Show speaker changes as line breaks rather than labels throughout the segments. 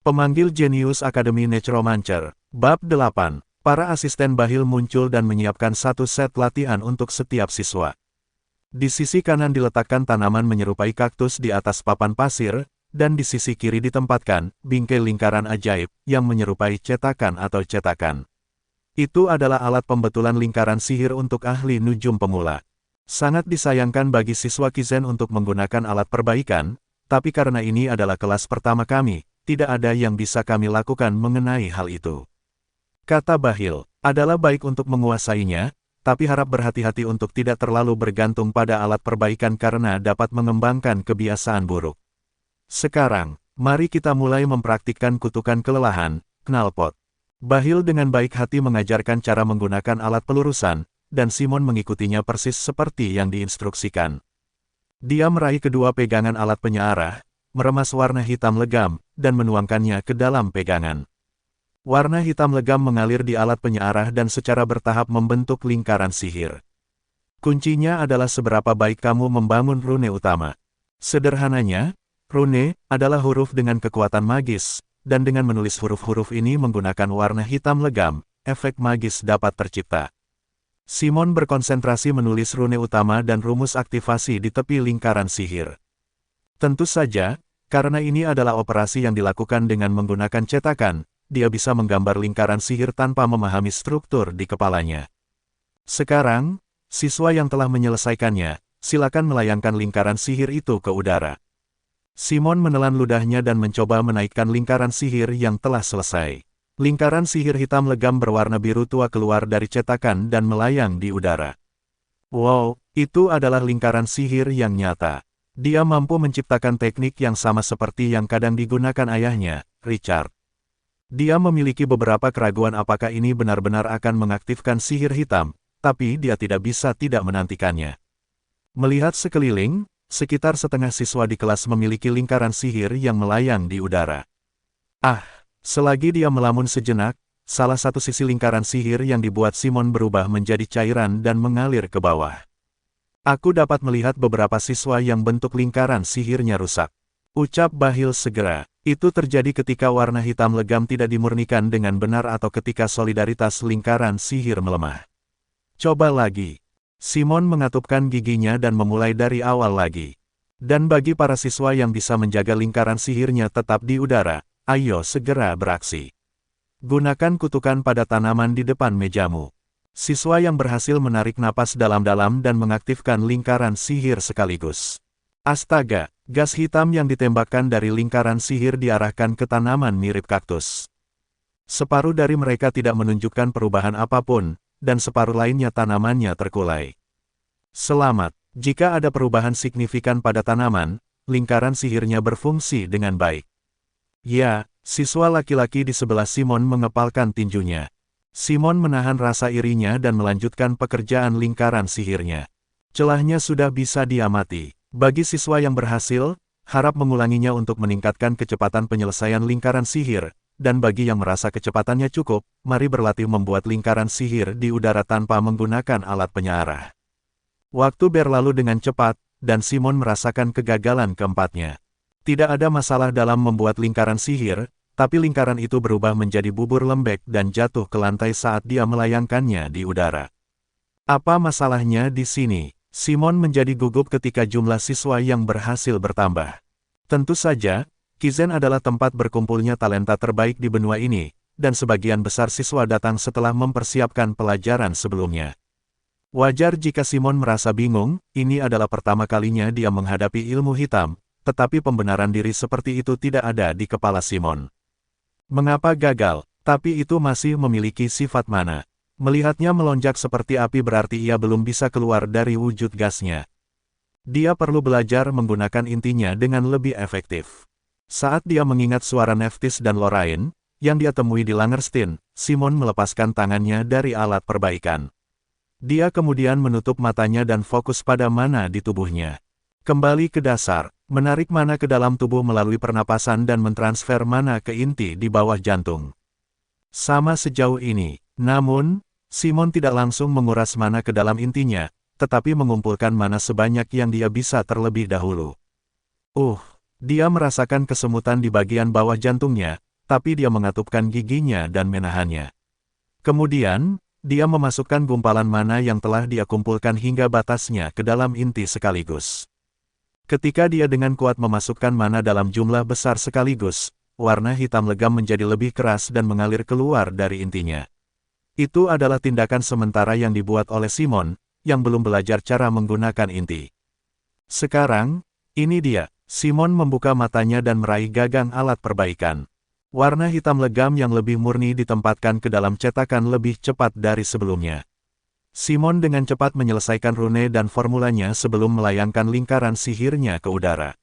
Pemanggil Genius Academy Necromancer. Bab 8. Para asisten Bahil muncul dan menyiapkan satu set latihan untuk setiap siswa. Di sisi kanan diletakkan tanaman menyerupai kaktus di atas papan pasir, dan di sisi kiri ditempatkan bingkai lingkaran ajaib yang menyerupai cetakan atau cetakan. Itu adalah alat pembetulan lingkaran sihir untuk ahli nujum pemula. Sangat disayangkan bagi siswa Kizen untuk menggunakan alat perbaikan, tapi karena ini adalah kelas pertama kami, tidak ada yang bisa kami lakukan mengenai hal itu. Kata Bahil, adalah baik untuk menguasainya, tapi harap berhati-hati untuk tidak terlalu bergantung pada alat perbaikan karena dapat mengembangkan kebiasaan buruk. Sekarang, mari kita mulai mempraktikkan kutukan kelelahan, knalpot. Bahil dengan baik hati mengajarkan cara menggunakan alat pelurusan, dan Simon mengikutinya persis seperti yang diinstruksikan. Dia meraih kedua pegangan alat penyearah, meremas warna hitam legam, dan menuangkannya ke dalam pegangan. Warna hitam legam mengalir di alat penyearah dan secara bertahap membentuk lingkaran sihir. Kuncinya adalah seberapa baik kamu membangun rune utama. Sederhananya, rune adalah huruf dengan kekuatan magis, dan dengan menulis huruf-huruf ini menggunakan warna hitam legam, efek magis dapat tercipta. Simon berkonsentrasi menulis rune utama dan rumus aktivasi di tepi lingkaran sihir. Tentu saja, karena ini adalah operasi yang dilakukan dengan menggunakan cetakan, dia bisa menggambar lingkaran sihir tanpa memahami struktur di kepalanya. Sekarang, siswa yang telah menyelesaikannya, silakan melayangkan lingkaran sihir itu ke udara. Simon menelan ludahnya dan mencoba menaikkan lingkaran sihir yang telah selesai. Lingkaran sihir hitam legam berwarna biru tua keluar dari cetakan dan melayang di udara. Wow, itu adalah lingkaran sihir yang nyata. Dia mampu menciptakan teknik yang sama seperti yang kadang digunakan ayahnya, Richard. Dia memiliki beberapa keraguan apakah ini benar-benar akan mengaktifkan sihir hitam, tapi dia tidak bisa tidak menantikannya. Melihat sekeliling, sekitar setengah siswa di kelas memiliki lingkaran sihir yang melayang di udara. Selagi dia melamun sejenak, salah satu sisi lingkaran sihir yang dibuat Simon berubah menjadi cairan dan mengalir ke bawah. Aku dapat melihat beberapa siswa yang bentuk lingkaran sihirnya rusak. Ucap Bahil segera. Itu terjadi ketika warna hitam legam tidak dimurnikan dengan benar atau ketika solidaritas lingkaran sihir melemah. Coba lagi. Simon mengatupkan giginya dan memulai dari awal lagi. Dan bagi para siswa yang bisa menjaga lingkaran sihirnya tetap di udara, ayo segera beraksi. Gunakan kutukan pada tanaman di depan mejamu. Siswa yang berhasil menarik napas dalam-dalam dan mengaktifkan lingkaran sihir sekaligus. Astaga, gas hitam yang ditembakkan dari lingkaran sihir diarahkan ke tanaman mirip kaktus. Separuh dari mereka tidak menunjukkan perubahan apapun, dan separuh lainnya tanamannya terkulai. Selamat, jika ada perubahan signifikan pada tanaman, lingkaran sihirnya berfungsi dengan baik. Ya, siswa laki-laki di sebelah Simon mengepalkan tinjunya. Simon menahan rasa irinya dan melanjutkan pekerjaan lingkaran sihirnya. Celahnya sudah bisa diamati. Bagi siswa yang berhasil, harap mengulanginya untuk meningkatkan kecepatan penyelesaian lingkaran sihir, dan bagi yang merasa kecepatannya cukup, mari berlatih membuat lingkaran sihir di udara tanpa menggunakan alat penyearah. Waktu berlalu dengan cepat, dan Simon merasakan kegagalan keempatnya. Tidak ada masalah dalam membuat lingkaran sihir, tapi lingkaran itu berubah menjadi bubur lembek dan jatuh ke lantai saat dia melayangkannya di udara. Apa masalahnya di sini? Simon menjadi gugup ketika jumlah siswa yang berhasil bertambah. Tentu saja, Kizen adalah tempat berkumpulnya talenta terbaik di benua ini, dan sebagian besar siswa datang setelah mempersiapkan pelajaran sebelumnya. Wajar jika Simon merasa bingung, ini adalah pertama kalinya dia menghadapi ilmu hitam, tetapi pembenaran diri seperti itu tidak ada di kepala Simon. Mengapa gagal? Tapi itu masih memiliki sifat mana? Melihatnya melonjak seperti api berarti ia belum bisa keluar dari wujud gasnya. Dia perlu belajar menggunakan intinya dengan lebih efektif. Saat dia mengingat suara Nephthys dan Lorraine, yang dia temui di Langerstein, Simon melepaskan tangannya dari alat perbaikan. Dia kemudian menutup matanya dan fokus pada mana di tubuhnya. Kembali ke dasar, menarik mana ke dalam tubuh melalui pernapasan dan mentransfer mana ke inti di bawah jantung. Sama sejauh ini, namun, Simon tidak langsung menguras mana ke dalam intinya, tetapi mengumpulkan mana sebanyak yang dia bisa terlebih dahulu. Dia merasakan kesemutan di bagian bawah jantungnya, tapi dia mengatupkan giginya dan menahannya. Kemudian, dia memasukkan gumpalan mana yang telah dia kumpulkan hingga batasnya ke dalam inti sekaligus. Ketika dia dengan kuat memasukkan mana dalam jumlah besar sekaligus, warna hitam legam menjadi lebih keras dan mengalir keluar dari intinya. Itu adalah tindakan sementara yang dibuat oleh Simon, yang belum belajar cara menggunakan inti. Sekarang, ini dia. Simon membuka matanya dan meraih gagang alat perbaikan. Warna hitam legam yang lebih murni ditempatkan ke dalam cetakan lebih cepat dari sebelumnya. Simon dengan cepat menyelesaikan rune dan formulanya sebelum melayangkan lingkaran sihirnya ke udara.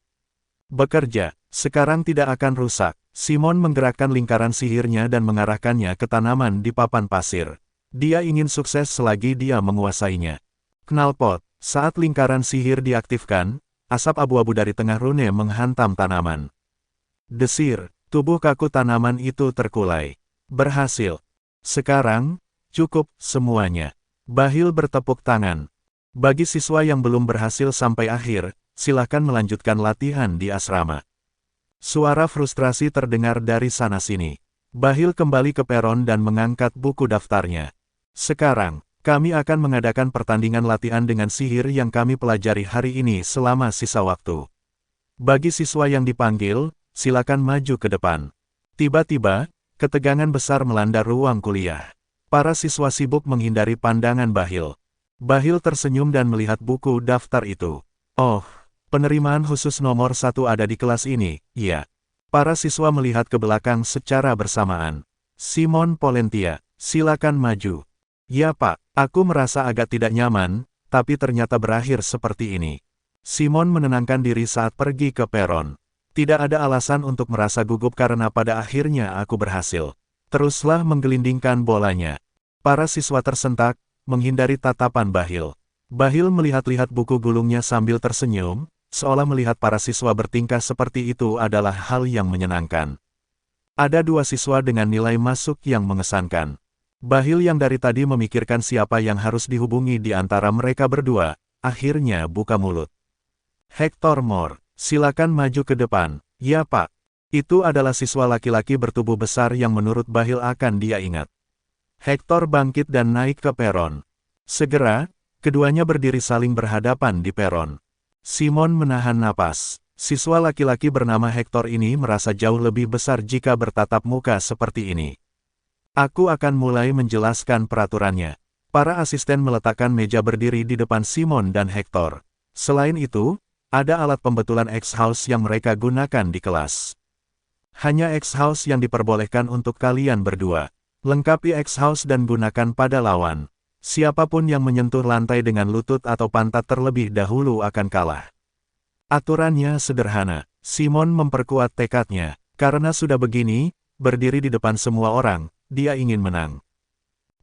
Bekerja, sekarang tidak akan rusak. Simon menggerakkan lingkaran sihirnya dan mengarahkannya ke tanaman di papan pasir. Dia ingin sukses selagi dia menguasainya. Knalpot, saat lingkaran sihir diaktifkan, asap abu-abu dari tengah rune menghantam tanaman. Desir, tubuh kaku tanaman itu terkulai. Berhasil. Sekarang, cukup semuanya. Bahil bertepuk tangan. Bagi siswa yang belum berhasil sampai akhir, silakan melanjutkan latihan di asrama. Suara frustrasi terdengar dari sana-sini. Bahil kembali ke peron dan mengangkat buku daftarnya. Sekarang, kami akan mengadakan pertandingan latihan dengan sihir yang kami pelajari hari ini selama sisa waktu. Bagi siswa yang dipanggil, silakan maju ke depan. Tiba-tiba, ketegangan besar melanda ruang kuliah. Para siswa sibuk menghindari pandangan Bahil. Bahil tersenyum dan melihat buku daftar itu. Oh, penerimaan khusus nomor 1 ada di kelas ini, ya. Para siswa melihat ke belakang secara bersamaan. Simon Polentia, silakan maju. Ya Pak, aku merasa agak tidak nyaman, tapi ternyata berakhir seperti ini. Simon menenangkan diri saat pergi ke peron. Tidak ada alasan untuk merasa gugup karena pada akhirnya aku berhasil. Teruslah menggelindingkan bolanya. Para siswa tersentak, menghindari tatapan Bahil. Bahil melihat-lihat buku gulungnya sambil tersenyum, seolah melihat para siswa bertingkah seperti itu adalah hal yang menyenangkan. Ada 2 siswa dengan nilai masuk yang mengesankan. Bahil yang dari tadi memikirkan siapa yang harus dihubungi di antara mereka berdua, akhirnya buka mulut. Hector Moore, silakan maju ke depan. Ya Pak. Itu adalah siswa laki-laki bertubuh besar yang menurut Bahil akan dia ingat. Hector bangkit dan naik ke peron. Segera, keduanya berdiri saling berhadapan di peron. Simon menahan napas. Siswa laki-laki bernama Hector ini merasa jauh lebih besar jika bertatap muka seperti ini. Aku akan mulai menjelaskan peraturannya. Para asisten meletakkan meja berdiri di depan Simon dan Hector. Selain itu, ada alat pembetulan X-House yang mereka gunakan di kelas. Hanya X-House yang diperbolehkan untuk kalian berdua. Lengkapi X-House dan gunakan pada lawan. Siapapun yang menyentuh lantai dengan lutut atau pantat terlebih dahulu akan kalah. Aturannya sederhana. Simon memperkuat tekadnya. Karena sudah begini, berdiri di depan semua orang, dia ingin menang.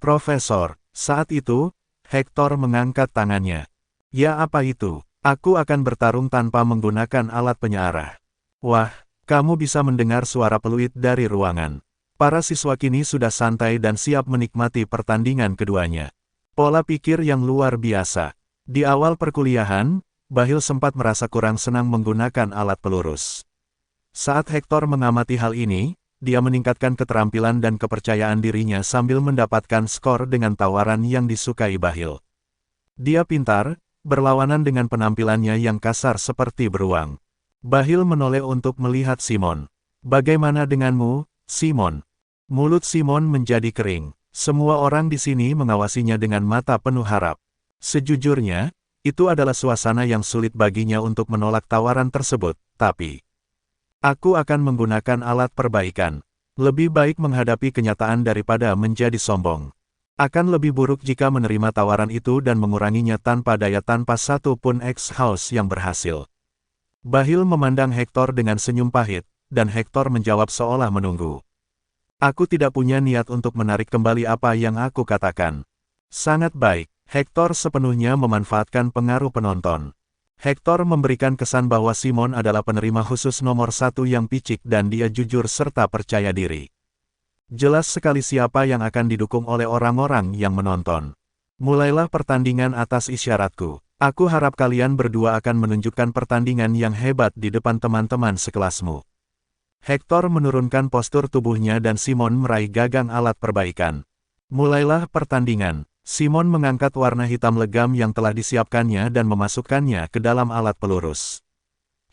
Profesor, saat itu, Hector mengangkat tangannya. Ya apa itu? Aku akan bertarung tanpa menggunakan alat penyearah. Wah, kamu bisa mendengar suara peluit dari ruangan. Para siswa kini sudah santai dan siap menikmati pertandingan keduanya. Pola pikir yang luar biasa. Di awal perkuliahan, Bahil sempat merasa kurang senang menggunakan alat pelurus. Saat Hector mengamati hal ini, dia meningkatkan keterampilan dan kepercayaan dirinya sambil mendapatkan skor dengan tawaran yang disukai Bahil. Dia pintar, berlawanan dengan penampilannya yang kasar seperti beruang. Bahil menoleh untuk melihat Simon. Bagaimana denganmu, Simon? Mulut Simon menjadi kering. Semua orang di sini mengawasinya dengan mata penuh harap. Sejujurnya, itu adalah suasana yang sulit baginya untuk menolak tawaran tersebut, tapi aku akan menggunakan alat perbaikan. Lebih baik menghadapi kenyataan daripada menjadi sombong. Akan lebih buruk jika menerima tawaran itu dan menguranginya tanpa daya tanpa satu pun X-House yang berhasil. Bahil memandang Hector dengan senyum pahit, dan Hector menjawab seolah menunggu. Aku tidak punya niat untuk menarik kembali apa yang aku katakan. Sangat baik, Hector sepenuhnya memanfaatkan pengaruh penonton. Hector memberikan kesan bahwa Simon adalah penerima khusus nomor 1 yang picik dan dia jujur serta percaya diri. Jelas sekali siapa yang akan didukung oleh orang-orang yang menonton. Mulailah pertandingan atas isyaratku. Aku harap kalian berdua akan menunjukkan pertandingan yang hebat di depan teman-teman sekelasmu. Hector menurunkan postur tubuhnya dan Simon meraih gagang alat perbaikan. Mulailah pertandingan. Simon mengangkat warna hitam legam yang telah disiapkannya dan memasukkannya ke dalam alat pelurus.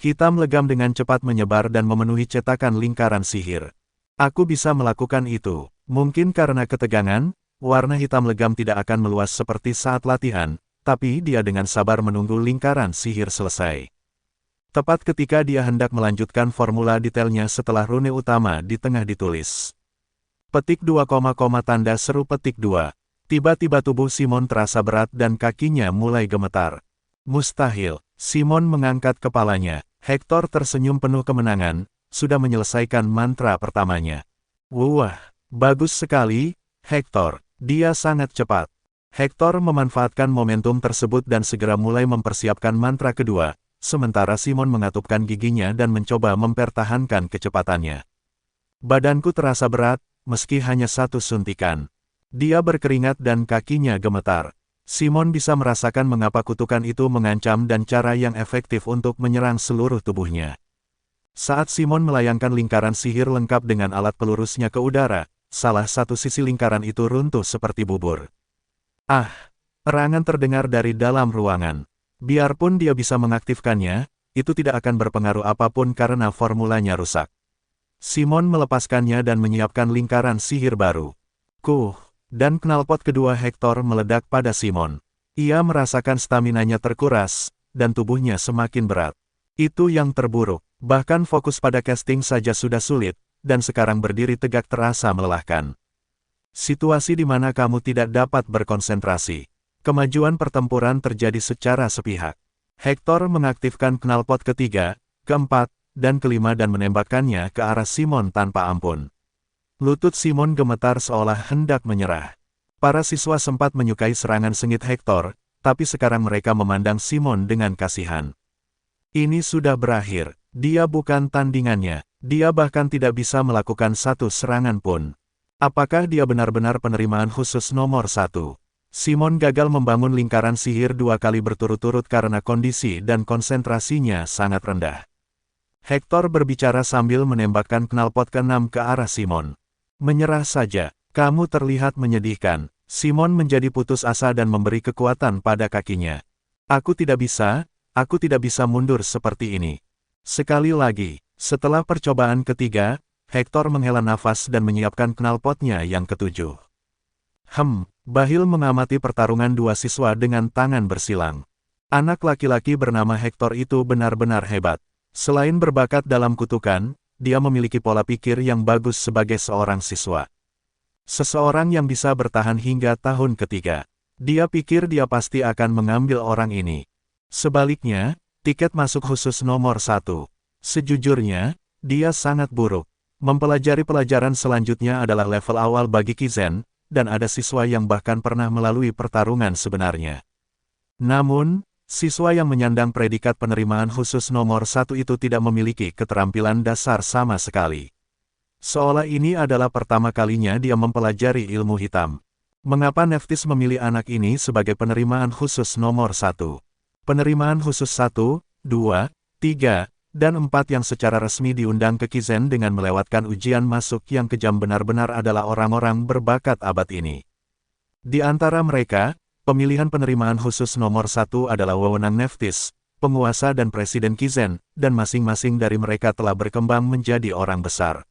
Hitam legam dengan cepat menyebar dan memenuhi cetakan lingkaran sihir. Aku bisa melakukan itu. Mungkin karena ketegangan, warna hitam legam tidak akan meluas seperti saat latihan, tapi dia dengan sabar menunggu lingkaran sihir selesai. Tepat ketika dia hendak melanjutkan formula detailnya setelah rune utama di tengah ditulis. Petik 2, tanda seru petik 2. Tiba-tiba tubuh Simon terasa berat dan kakinya mulai gemetar. Mustahil. Simon mengangkat kepalanya. Hector tersenyum penuh kemenangan, sudah menyelesaikan mantra pertamanya. Wah, bagus sekali, Hector. Dia sangat cepat. Hector memanfaatkan momentum tersebut dan segera mulai mempersiapkan mantra kedua, sementara Simon mengatupkan giginya dan mencoba mempertahankan kecepatannya. Badanku terasa berat, meski hanya satu suntikan. Dia berkeringat dan kakinya gemetar. Simon bisa merasakan mengapa kutukan itu mengancam dan cara yang efektif untuk menyerang seluruh tubuhnya. Saat Simon melayangkan lingkaran sihir lengkap dengan alat pelurusnya ke udara, salah satu sisi lingkaran itu runtuh seperti bubur. Ah! Erangan terdengar dari dalam ruangan. Biarpun dia bisa mengaktifkannya, itu tidak akan berpengaruh apapun karena formulanya rusak. Simon melepaskannya dan menyiapkan lingkaran sihir baru. Dan knalpot kedua Hector meledak pada Simon. Ia merasakan staminanya terkuras, dan tubuhnya semakin berat. Itu yang terburuk. Bahkan fokus pada casting saja sudah sulit, dan sekarang berdiri tegak terasa melelahkan. Situasi di mana kamu tidak dapat berkonsentrasi. Kemajuan pertempuran terjadi secara sepihak. Hector mengaktifkan knalpot ketiga, keempat, dan kelima dan menembakkannya ke arah Simon tanpa ampun. Lutut Simon gemetar seolah hendak menyerah. Para siswa sempat menyukai serangan sengit Hector, tapi sekarang mereka memandang Simon dengan kasihan. Ini sudah berakhir. Dia bukan tandingannya. Dia bahkan tidak bisa melakukan satu serangan pun. Apakah dia benar-benar penerimaan khusus nomor 1? Simon gagal membangun lingkaran sihir 2 kali berturut-turut karena kondisi dan konsentrasinya sangat rendah. Hector berbicara sambil menembakkan knalpot ke-6 ke arah Simon. Menyerah saja, kamu terlihat menyedihkan. Simon menjadi putus asa dan memberi kekuatan pada kakinya. Aku tidak bisa mundur seperti ini. Sekali lagi, setelah percobaan ketiga, Hector menghela nafas dan menyiapkan knalpotnya yang ketujuh. Bahil mengamati pertarungan dua siswa dengan tangan bersilang. Anak laki-laki bernama Hector itu benar-benar hebat. Selain berbakat dalam kutukan, dia memiliki pola pikir yang bagus sebagai seorang siswa. Seseorang yang bisa bertahan hingga tahun ketiga. Dia pikir dia pasti akan mengambil orang ini. Sebaliknya, tiket masuk khusus nomor 1. Sejujurnya, dia sangat buruk. Mempelajari pelajaran selanjutnya adalah level awal bagi Kizen, dan ada siswa yang bahkan pernah melalui pertarungan sebenarnya. Namun, siswa yang menyandang predikat penerimaan khusus nomor 1 itu tidak memiliki keterampilan dasar sama sekali. Seolah ini adalah pertama kalinya dia mempelajari ilmu hitam. Mengapa Nephthys memilih anak ini sebagai penerimaan khusus nomor 1? Penerimaan khusus 1, 2, 3, dan 4 yang secara resmi diundang ke Kizen dengan melewatkan ujian masuk yang kejam benar-benar adalah orang-orang berbakat abad ini. Di antara mereka, pemilihan penerimaan khusus nomor 1 adalah wewenang Nephthys, penguasa dan presiden Kizen, dan masing-masing dari mereka telah berkembang menjadi orang besar.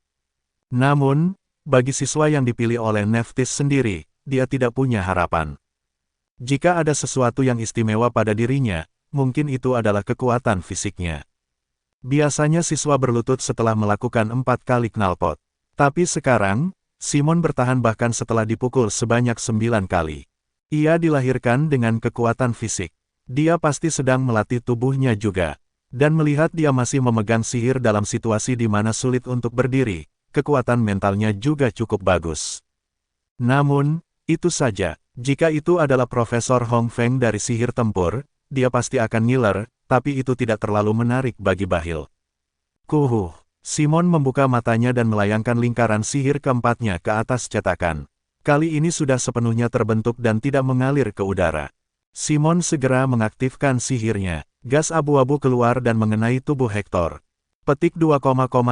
Namun, bagi siswa yang dipilih oleh Nephthys sendiri, dia tidak punya harapan. Jika ada sesuatu yang istimewa pada dirinya, mungkin itu adalah kekuatan fisiknya. Biasanya siswa berlutut setelah melakukan 4 kali knalpot. Tapi sekarang, Simon bertahan bahkan setelah dipukul sebanyak 9 kali. Ia dilahirkan dengan kekuatan fisik. Dia pasti sedang melatih tubuhnya juga. Dan melihat dia masih memegang sihir dalam situasi di mana sulit untuk berdiri, kekuatan mentalnya juga cukup bagus. Namun, itu saja. Jika itu adalah Profesor Hong Feng dari sihir tempur, dia pasti akan ngiler, tapi itu tidak terlalu menarik bagi Bahil. Simon membuka matanya dan melayangkan lingkaran sihir keempatnya ke atas cetakan. Kali ini sudah sepenuhnya terbentuk dan tidak mengalir ke udara. Simon segera mengaktifkan sihirnya. Gas abu-abu keluar dan mengenai tubuh Hector. Petik 2,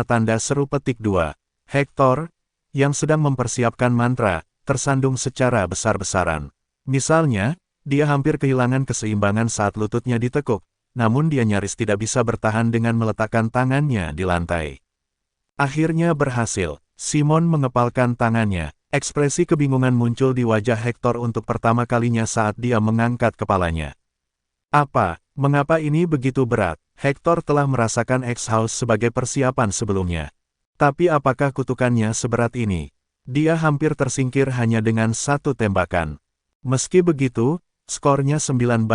tanda seru petik 2. Hector, yang sedang mempersiapkan mantra, tersandung secara besar-besaran. Misalnya, dia hampir kehilangan keseimbangan saat lututnya ditekuk, namun dia nyaris tidak bisa bertahan dengan meletakkan tangannya di lantai. Akhirnya berhasil. Simon mengepalkan tangannya. Ekspresi kebingungan muncul di wajah Hector untuk pertama kalinya saat dia mengangkat kepalanya. Apa? Mengapa ini begitu berat? Hector telah merasakan X-House sebagai persiapan sebelumnya. Tapi apakah kutukannya seberat ini? Dia hampir tersingkir hanya dengan satu tembakan. Meski begitu, skornya 9-1.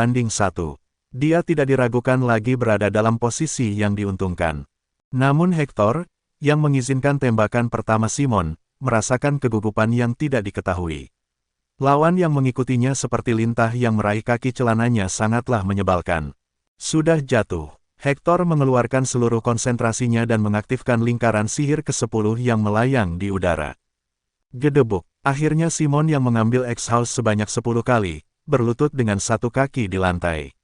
Dia tidak diragukan lagi berada dalam posisi yang diuntungkan. Namun Hector, yang mengizinkan tembakan pertama Simon, merasakan kegugupan yang tidak diketahui. Lawan yang mengikutinya seperti lintah yang meraih kaki celananya sangatlah menyebalkan. Sudah jatuh. Hector mengeluarkan seluruh konsentrasinya dan mengaktifkan lingkaran sihir ke-10 yang melayang di udara. Gedebuk. Akhirnya Simon yang mengambil X-House sebanyak 10 kali, berlutut dengan satu kaki di lantai.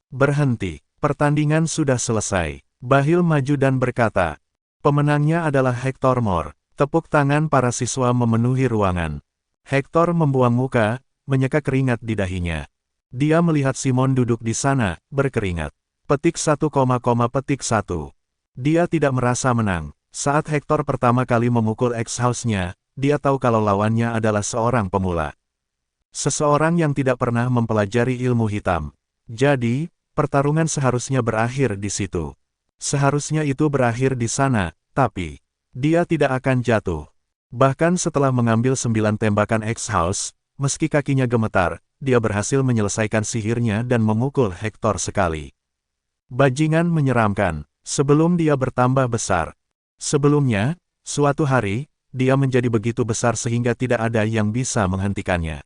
Berhenti. Pertandingan sudah selesai. Bahlil maju dan berkata, pemenangnya adalah Hector Moore. Tepuk tangan para siswa memenuhi ruangan. Hector membuang muka, menyeka keringat di dahinya. Dia melihat Simon duduk di sana, berkeringat. Petik 1, petik 1. Dia tidak merasa menang. Saat Hector pertama kali memukul X-House-nya, dia tahu kalau lawannya adalah seorang pemula. Seseorang yang tidak pernah mempelajari ilmu hitam. Jadi, pertarungan seharusnya berakhir di situ. Seharusnya itu berakhir di sana, tapi dia tidak akan jatuh. Bahkan setelah mengambil 9 tembakan X-House, meski kakinya gemetar, dia berhasil menyelesaikan sihirnya dan memukul Hector sekali. Bajingan menyeramkan, sebelum dia bertambah besar. Sebelumnya, suatu hari, dia menjadi begitu besar sehingga tidak ada yang bisa menghentikannya.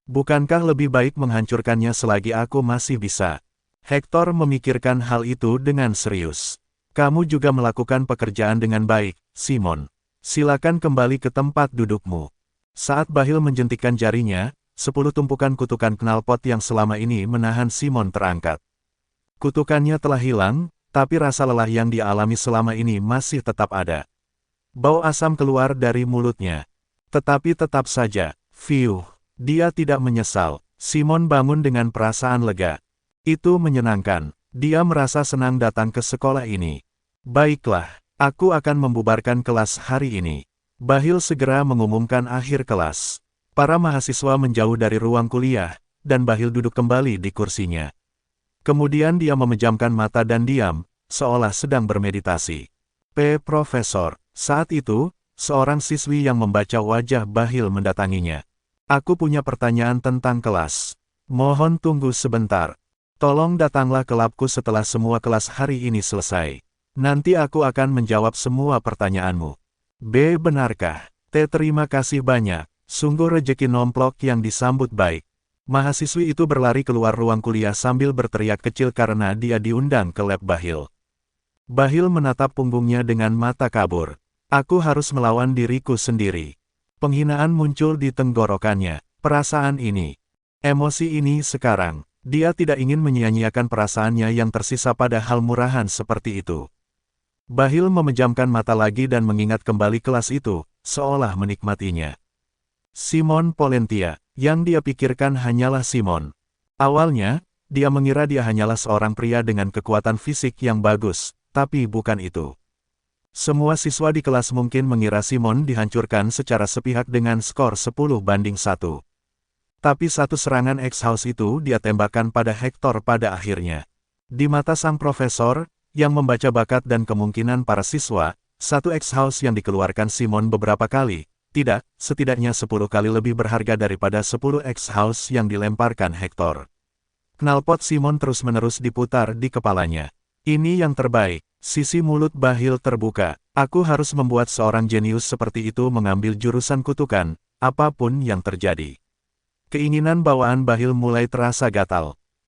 Bukankah lebih baik menghancurkannya selagi aku masih bisa? Hector memikirkan hal itu dengan serius. Kamu juga melakukan pekerjaan dengan baik, Simon. Silakan kembali ke tempat dudukmu. Saat Bahlil menjentikkan jarinya, 10 tumpukan kutukan knalpot yang selama ini menahan Simon terangkat. Kutukannya telah hilang, tapi rasa lelah yang dia alami selama ini masih tetap ada. Bau asam keluar dari mulutnya. Tetapi tetap saja, dia tidak menyesal. Simon bangun dengan perasaan lega. Itu menyenangkan. Dia merasa senang datang ke sekolah ini. Baiklah, aku akan membubarkan kelas hari ini. Bahlil segera mengumumkan akhir kelas. Para mahasiswa menjauh dari ruang kuliah, dan Bahlil duduk kembali di kursinya. Kemudian dia memejamkan mata dan diam, seolah sedang bermeditasi. Profesor. Saat itu, seorang siswi yang membaca wajah Bahlil mendatanginya. Aku punya pertanyaan tentang kelas. Mohon tunggu sebentar. Tolong datanglah ke labku setelah semua kelas hari ini selesai. Nanti aku akan menjawab semua pertanyaanmu. Benarkah? Terima kasih banyak. Sungguh rejeki nomplok yang disambut baik. Mahasiswi itu berlari keluar ruang kuliah sambil berteriak kecil karena dia diundang ke lab Bahlil. Bahlil menatap punggungnya dengan mata kabur. Aku harus melawan diriku sendiri. Penghinaan muncul di tenggorokannya. Perasaan ini. Emosi ini sekarang. Dia tidak ingin menyia-nyiakan perasaannya yang tersisa pada hal murahan seperti itu. Bahlil memejamkan mata lagi dan mengingat kembali kelas itu, seolah menikmatinya. Simon Polentia. Yang dia pikirkan hanyalah Simon. Awalnya, dia mengira dia hanyalah seorang pria dengan kekuatan fisik yang bagus, tapi bukan itu. Semua siswa di kelas mungkin mengira Simon dihancurkan secara sepihak dengan skor 10-1. Tapi satu serangan X-House itu dia tembakkan pada Hector pada akhirnya. Di mata sang profesor, yang membaca bakat dan kemungkinan para siswa, satu X-House yang dikeluarkan Simon beberapa kali, tidak, setidaknya 10 kali lebih berharga daripada 10 X-House yang dilemparkan Hector. Knalpot Simon terus-menerus diputar di kepalanya. Ini yang terbaik. Sisi mulut Bahlil terbuka. Aku harus membuat seorang jenius seperti itu mengambil jurusan kutukan, apapun yang terjadi. Keinginan bawaan Bahlil mulai terasa gatal.